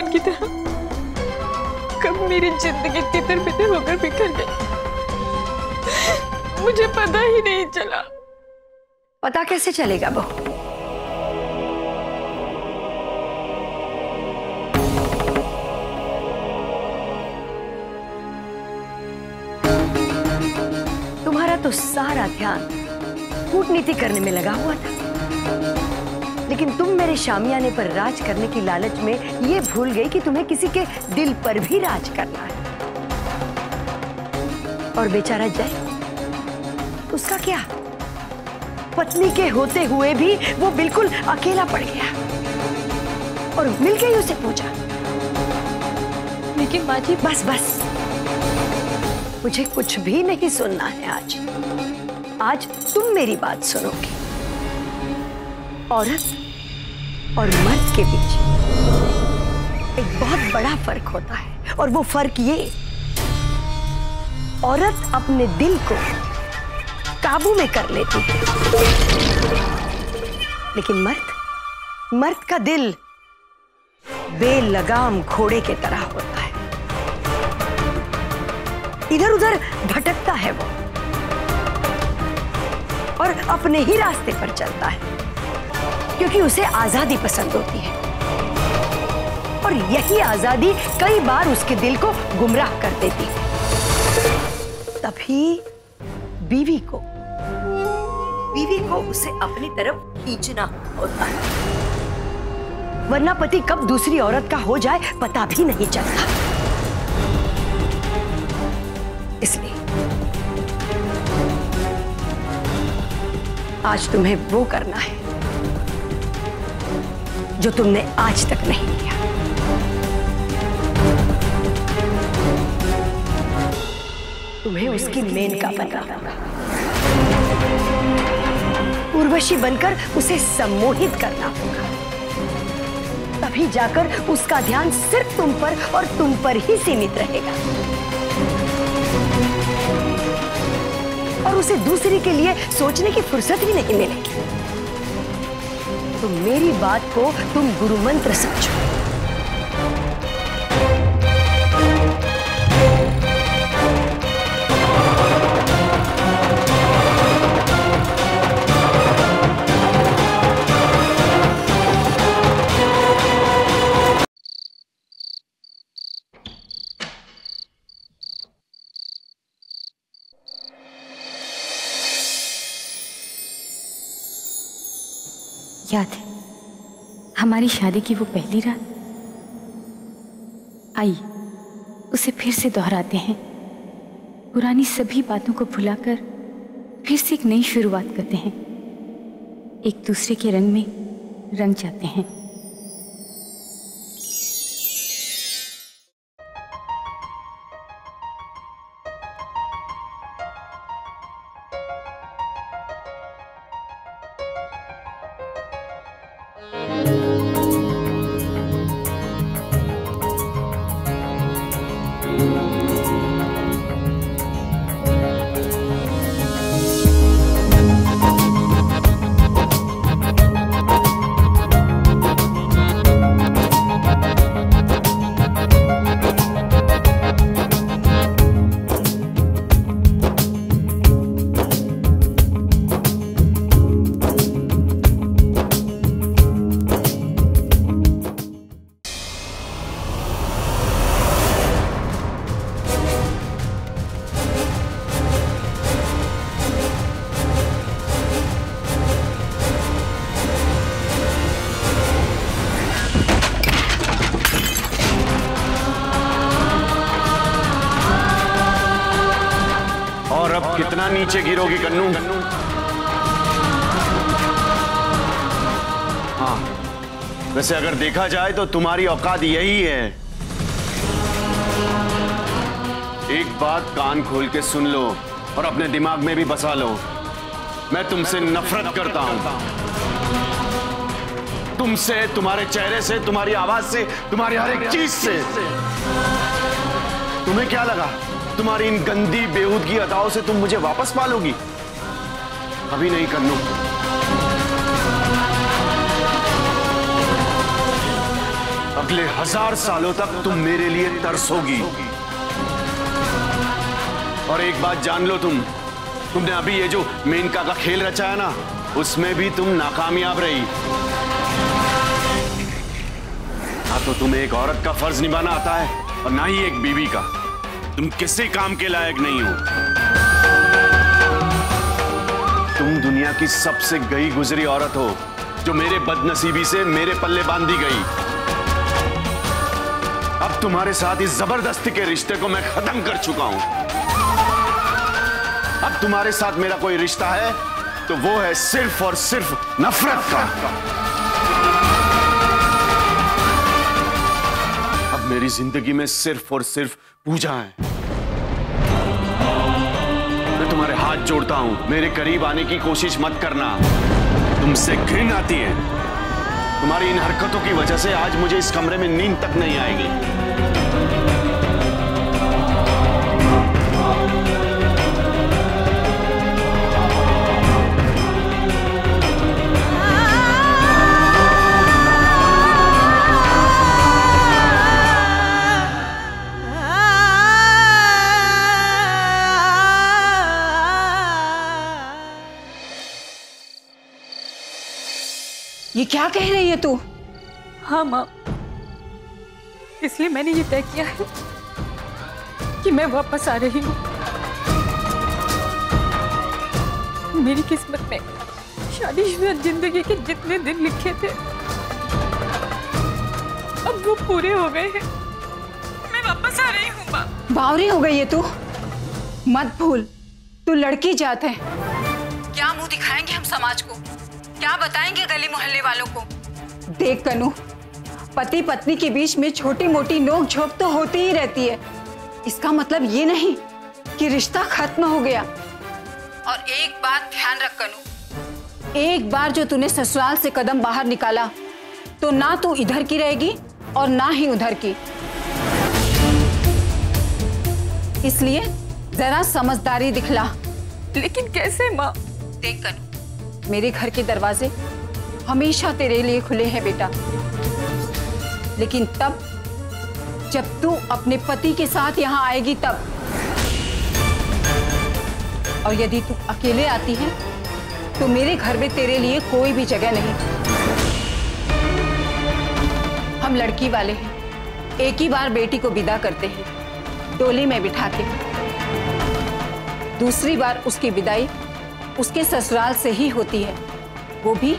तूफान की तरह कब मेरी जिंदगी तितर बितर होकर बिखर गई, मुझे पता ही नहीं चला। पता कैसे चलेगा बहू? तुम्हारा तो सारा ध्यान कूटनीति करने में लगा हुआ था, लेकिन तुम मेरे शामियाने पर राज करने की लालच में ये भूल गई कि तुम्हें किसी के दिल पर भी राज करना है। और बेचारा जय, उसका क्या? पत्नी के होते हुए भी वो बिल्कुल अकेला पड़ गया और मिलके ही उसे पूछा। लेकिन माँ जी, बस बस, मुझे कुछ भी नहीं सुनना है आज। आज तुम मेरी बात सुनोगे। औरत और मर्द के बीच एक बहुत बड़ा फर्क होता है, और वो फर्क ये, औरत अपने दिल को काबू में कर लेती है, लेकिन मर्द का दिल बेलगाम घोड़े के तरह होता है। इधर उधर भटकता है वो और अपने ही रास्ते पर चलता है, क्योंकि उसे आजादी पसंद होती है, और यही आजादी कई बार उसके दिल को गुमराह कर देती है। तभी बीवी को उसे अपनी तरफ खींचना होता है, वरना पति कब दूसरी औरत का हो जाए पता भी नहीं चलता। इसलिए आज तुम्हें वो करना है जो तुमने आज तक नहीं किया। तुम्हें उसकी मेनका बनना होगा, उर्वशी बनकर उसे सम्मोहित करना होगा। तभी जाकर उसका ध्यान सिर्फ तुम पर और तुम पर ही सीमित रहेगा, और उसे दूसरी के लिए सोचने की फुर्सत भी नहीं मिलेगी। तो मेरी बात को तुम गुरु मंत्र समझो। याद है हमारी शादी की वो पहली रात? आई, उसे फिर से दोहराते हैं। पुरानी सभी बातों को भुलाकर फिर से एक नई शुरुआत करते हैं, एक दूसरे के रंग में रंग जाते हैं। कितना नीचे गिरोगी कन्नू? हाँ, वैसे अगर देखा जाए तो तुम्हारी औकात यही है। एक बात कान खोल के सुन लो और अपने दिमाग में भी बसा लो, मैं तुमसे नफरत करता हूं। तुमसे, तुम्हारे चेहरे से, तुम्हारी आवाज से, तुम्हारी हर एक चीज से। तुम्हें क्या लगा तुम्हारी इन गंदी बेहूदगी अदाओं से तुम मुझे वापस पालोगी? अभी नहीं कन्नू। अगले 1000 सालों तक तुम मेरे लिए तरसोगी। और एक बात जान लो, तुमने अभी ये जो मेनका का खेल रचाया ना, उसमें भी तुम नाकामयाब रही। ना तो तुम्हें एक औरत का फर्ज निभाना आता है और ना ही एक बीवी का। तुम किसी काम के लायक नहीं हो। तुम दुनिया की सबसे गई गुजरी औरत हो जो मेरे बदनसीबी से मेरे पल्ले बांधी गई। अब तुम्हारे साथ इस जबरदस्ती के रिश्ते को मैं खत्म कर चुका हूं। अब तुम्हारे साथ मेरा कोई रिश्ता है तो वो है सिर्फ और सिर्फ नफरत का। अब मेरी जिंदगी में सिर्फ और सिर्फ पूजा है। मैं तुम्हारे हाथ जोड़ता हूं, मेरे करीब आने की कोशिश मत करना। तुमसे घृणा आती है। तुम्हारी इन हरकतों की वजह से आज मुझे इस कमरे में नींद तक नहीं आएगी। ये क्या कह रही है तू? हाँ माँ, इसलिए मैंने ये तय किया है कि मैं वापस आ रही हूँ। मेरी किस्मत में शादीशुदा जिंदगी के जितने दिन लिखे थे अब वो पूरे हो गए हैं। मैं वापस आ रही हूँ माँ। बावरी हो गई है तू। मत भूल, तू लड़की जात है। क्या मुंह दिखाएंगे हम समाज को? क्या बताएंगे गली मोहल्ले वालों को? देख कनू, पति पत्नी के बीच में छोटी मोटी नोक झोंक तो होती ही रहती है। इसका मतलब ये नहीं कि रिश्ता खत्म हो गया। और एक बात ध्यान रख कनू, एक बार जो तूने ससुराल से कदम बाहर निकाला तो ना तू इधर की रहेगी और ना ही उधर की। इसलिए जरा समझदारी दिखला। लेकिन कैसे माँ? देख कनू, मेरे घर के दरवाजे हमेशा तेरे लिए खुले हैं बेटा, लेकिन तब जब तू अपने पति के साथ यहाँ आएगी तब। और यदि तू अकेले आती है तो मेरे घर में तेरे लिए कोई भी जगह नहीं। हम लड़की वाले हैं, एक ही बार बेटी को विदा करते हैं डोली में बिठा के। दूसरी बार उसकी विदाई उसके ससुराल से ही होती है, वो भी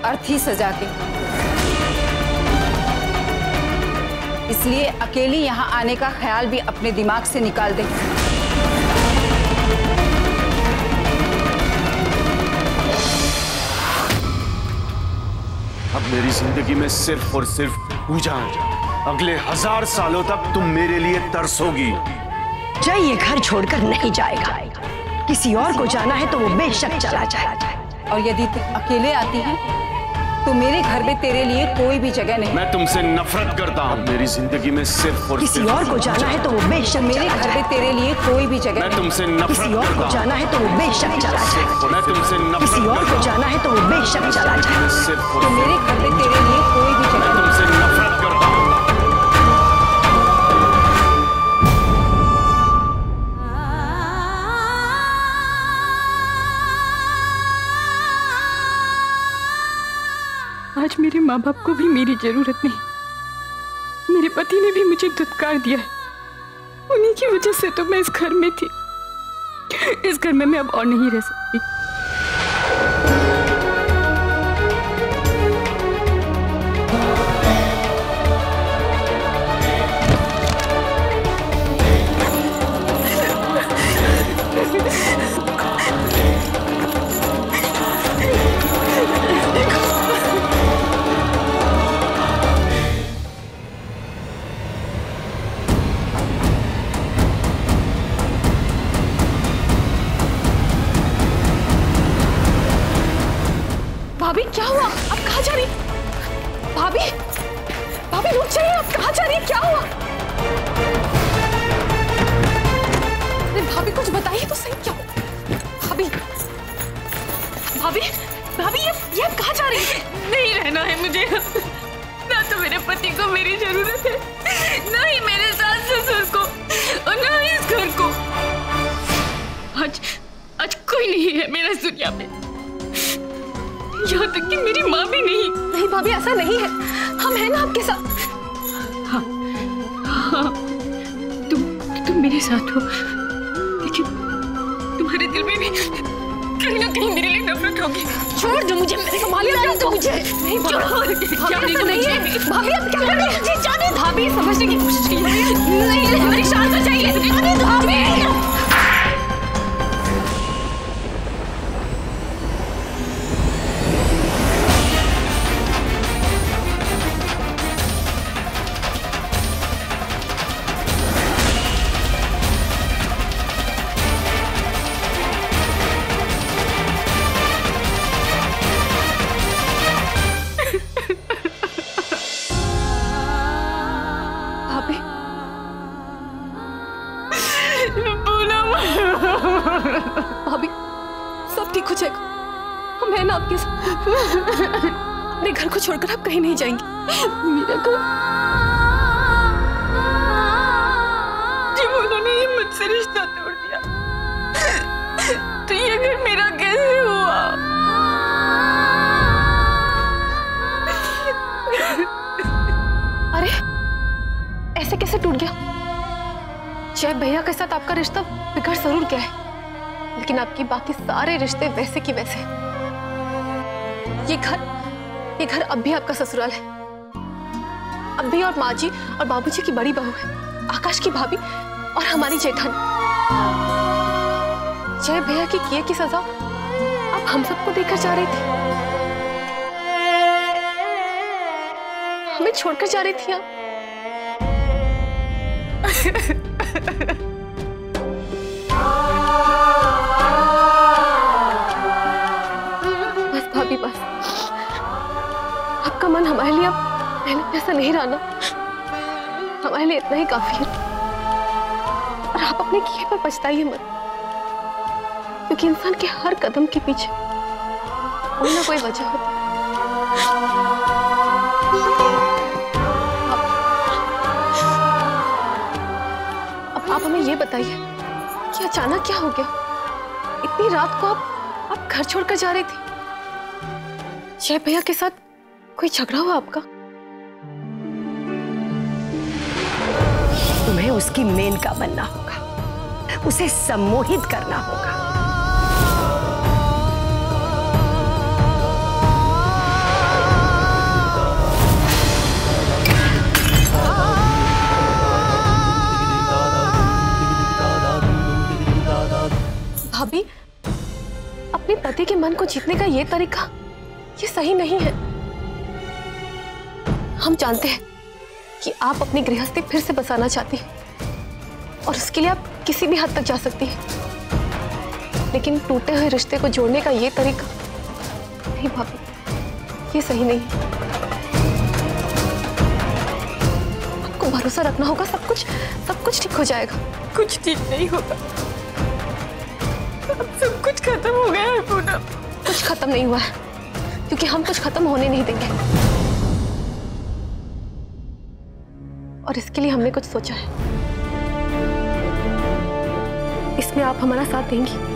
अर्थी सजा के। इसलिए अकेली यहाँ आने का ख्याल भी अपने दिमाग से निकाल दे। अब मेरी जिंदगी में सिर्फ और सिर्फ पूजा है। अगले 1000 सालों तक तुम मेरे लिए तरसोगी। जय ये घर छोड़कर नहीं जाएगा। किसी और को जाना है तो वो बेशक चला जाए। और यदि तू अकेले आती है तो मेरे घर में तेरे लिए कोई भी जगह नहीं। मैं तुमसे नफरत करता हूँ। मेरी जिंदगी में सिर्फ और किसी और को जाना है तो वो बेशक मेरे घर में तेरे लिए कोई भी जगह नहीं। मैं तुमसे नफरत किसी और को जाना है तो वो बेशक चला जाए। मैं तुमसे नफरत किसी और को जाना है तो वो बेशक चला जाए। सिर्फ तो मेरे घर में तेरे लिए कोई भी जगह नहीं। तुमसे नफरत करता हूँ। आज मेरे माँ बाप को भी मेरी जरूरत नहीं। मेरे पति ने भी मुझे धुतकार दिया है। उन्हीं की वजह से तो मैं इस घर में थी। इस घर में मैं अब और नहीं रह सकती। दुनिया में, यहाँ तक कि मेरी माँ भी नहीं। नहीं भाभी, ऐसा नहीं है, हम हैं ना आपके साथ। हाँ, हाँ, तुम मेरे साथ हो, लेकिन तुम्हारे दिल में भी कहीं ना कहीं मेरे लिए नफरत होगी। छोड़ दो मुझे, संभालिए तो मुझे। नहीं भाभी, नहीं है भाभी, आप क्या कर रही हैं? जी जाने, भाभी समझने की कोशिश कीजिए। नहीं भाभी, शांत हो जाइए। जाने दो भाभी। भाभी सब ठीक हो जाएगा, हम हैं ना आपके साथ। अपने घर को छोड़कर आप कहीं नहीं जाएंगे। मेरा घर, जब उन्होंने ये मुझसे रिश्ता तोड़ दिया तो ये घर मेरा कैसे हुआ? अरे ऐसे कैसे टूट गया? जय भैया के साथ आपका रिश्ता बिगड़ जरूर गया है, लेकिन आपकी बाकी सारे रिश्ते वैसे की वैसे। ये घर अब भी आपका ससुराल है। अब भी और माँ जी और बाबूजी की बड़ी बहू है, आकाश की भाभी और हमारी जेठानी। जय भैया की किए की सजा आप हम सबको देकर जा रही थी, हमें छोड़कर जा रही थी आप। बस भाभी बस, आपका मन हमारे लिए अब पहले जैसा नहीं रहा ना। हमारे लिए इतना ही काफी है, और आप अपने किए पर पछताइए मत, क्योंकि इंसान के हर कदम के पीछे कोई ना कोई वजह होती है। आप हमें ये बताइए कि अचानक क्या हो गया? इतनी रात को आप घर छोड़कर जा रही थी। जय भैया के साथ कोई झगड़ा हुआ आपका? तुम्हें उसकी मेनका बनना होगा, उसे सम्मोहित करना होगा। भाभी, अपने पति के मन को जीतने का ये तरीका, ये सही नहीं है। हम जानते हैं कि आप अपनी गृहस्थी फिर से बसाना चाहती हैं, और उसके लिए आप किसी भी हद तक जा सकती हैं, लेकिन टूटे हुए रिश्ते को जोड़ने का ये तरीका नहीं भाभी, ये सही नहीं है। आपको भरोसा रखना होगा, सब कुछ ठीक हो जाएगा। कुछ ठीक नहीं होगा, अब सब कुछ खत्म हो गया है पूनम। कुछ खत्म नहीं हुआ है, क्योंकि हम कुछ खत्म होने नहीं देंगे, और इसके लिए हमने कुछ सोचा है। इसमें आप हमारा साथ देंगी?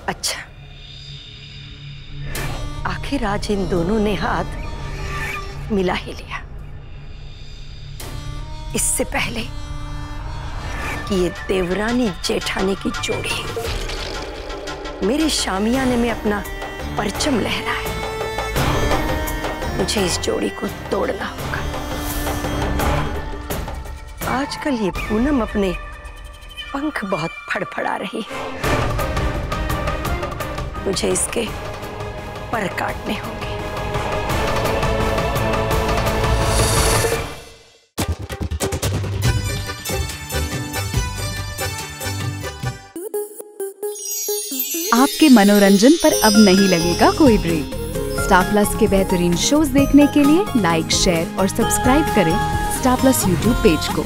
अच्छा, आखिर आज इन दोनों ने हाथ मिला ही लिया। इससे पहले कि ये देवरानी जेठानी की जोड़ी मेरे शामियाने में अपना परचम लहराए, मुझे इस जोड़ी को तोड़ना होगा। आजकल ये पूनम अपने पंख बहुत फड़फड़ा रही है, मुझे इसके पर काटने होंगे। आपके मनोरंजन पर अब नहीं लगेगा कोई ब्रेक। स्टार प्लस के बेहतरीन शोज देखने के लिए लाइक, शेयर और सब्सक्राइब करें स्टार प्लस यूट्यूब पेज को।